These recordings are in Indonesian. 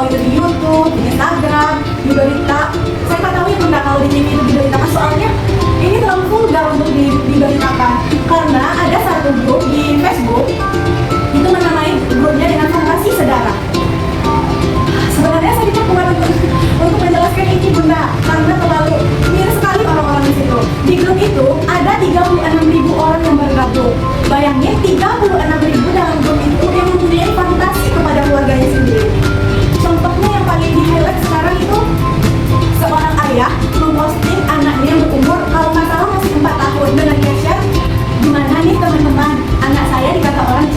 mau itu di YouTube, di Instagram, di berita. Saya nggak tahu ya bunda kalau di TV itu diberitakan, soalnya ini terlalu vulgar untuk diberitakan. Karena ada satu grup di Facebook itu menamai grupnya dengan fantasi sedara. Sebenarnya saya tidak kuat untuk menjelaskan ini bunda, karena terlalu miris sekali orang-orang di situ. Di grup itu ada 36.000 orang yang bergabung. Bayangin 36.000 dalam grup itu yang mempunyai fantasi kepada keluarganya sendiri. Contohnya yang paling di highlight sekarang itu seorang ayah memposting anaknya yang berumur kalau nggak salah masih 4 tahun dengan caption, gimana nih teman-teman, anak saya dikata orang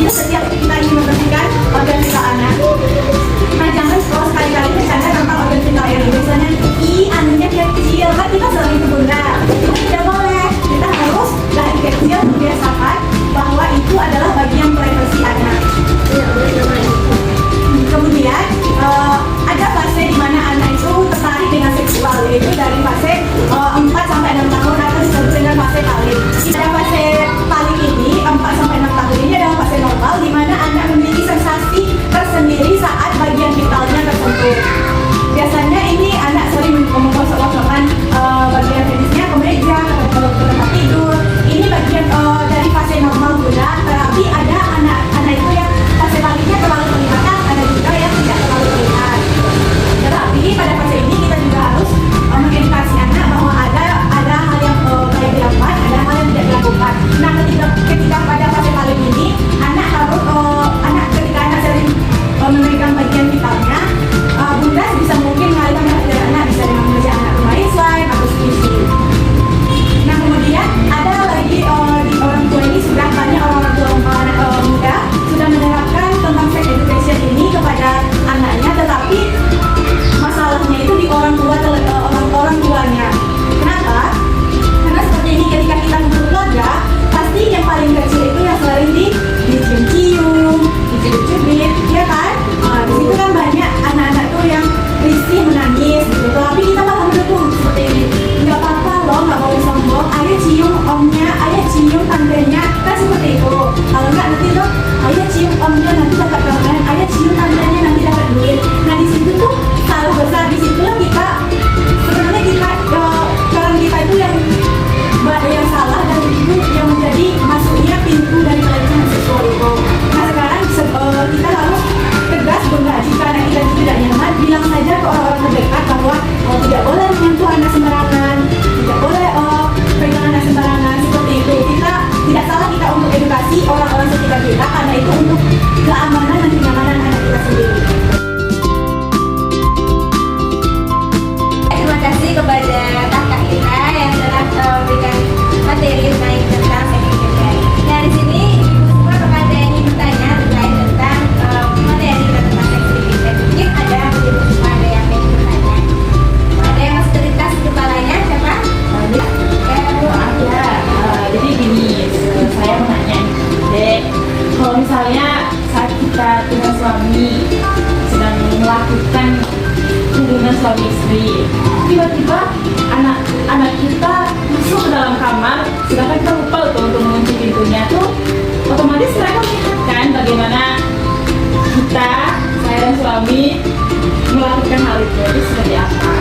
itu setiap kita ingin membersihkan organ vital anak. Nah, jangan sekali-kali bercanda tentang organ vital ini. Biasanya, anunya kecil, kan kita sering itu bunda. Itu tidak boleh. Kita harus dari kecil membiasakan bahwa itu adalah bagian privasi anak. Kemudian ada fase di mana anak itu tertarik dengan seksual, yaitu dari fase 4 sampai 6 tahun atau disebut dengan fase paling. Pada fase paling ini 4 sampai 6 tahun ini adalah fase normal di mana anak memiliki sensasi tersendiri saat bagian vitalnya tersentuh. Biasanya ini anak sering menggosok-gosokkan bagian penisnya ke meja, ke tempat tidur. Ini bagian dari fase normal bunda. Tetapi ada anak-anak itu yang fase palingnya terlalu kelihatan, ada juga yang tidak terlalu terlihat. Tetapi pada fase ini kita juga harus mengedukasi anak bahwa ada hal yang baik dilakukan, ada hal yang tidak dilakukan. Nah, ketika pada fase paling ini anak harus ketika anak sering memegang bagian vitalnya, bunda bisa mungkin mengalihkan perhatian anak, bisa dengan membaca anak bermain slime atau squishy. Nah, kemudian ada lagi di orang tua ini sudah banyak orang tua anak muda sudah menerapkan tentang sex education ini kepada anaknya, tetapi masalahnya itu di orang tuanya. Kenapa? Karena seperti ini, ketika kita ngumpul keluarga, pasti yang paling kecil itu yang sering dicium-cium, dicubit-cubit, ya kan? Di situ kan banyak anak-anak tuh yang risih menangis gitu. Tapi kita malah mendukung seperti ini. Nggak apa-apa loh, nggak boleh sombong. Ayo cium omnya, ayo cium tantenya, kan seperti itu. Kalau nggak nanti tuh, ayo cium omnya nanti dapat permen, ayo cium tantenya nanti dapat duit. Nah di situ tuh salah besar. Di situlah kita sebenarnya peran kita itu yang salah, dan itu yang menjadi masuknya pintu dari pelecehan seksual itu. Nah sekarang kita harus tegas bunda, jika anak kita tidak nyaman, bilang saja ke orang-orang terdekat bahwa tidak boleh menyentuh anak sembarangan, tidak boleh pegang anak sembarangan, seperti itu. Kita tidak salah kita untuk edukasi orang-orang sekitar kita, karena itu untuk keamanan dan kenyamanan anak kita sendiri. Terima kasih kepada kakak kita yang telah memberikan materi tentang sex education. Nah di sini ibu semua apakah ada yang ingin bertanya terkait tentang materi tentang sex education? Mungkin ada ibu semua ada yang ingin bertanya. Ada yang masih terlintas di kepalanya siapa? Bu, ada. Jadi gini, saya mau nanya Dek, kalau misalnya saat kita dengan suami sedang melakukan hubungan suami istri, tiba-tiba anak kita masuk ke dalam kamar, sedangkan kita lupa untuk mengunci pintunya tuh, otomatis mereka melihatkan bagaimana kita, saya dan suami melakukan hal itu seperti apa.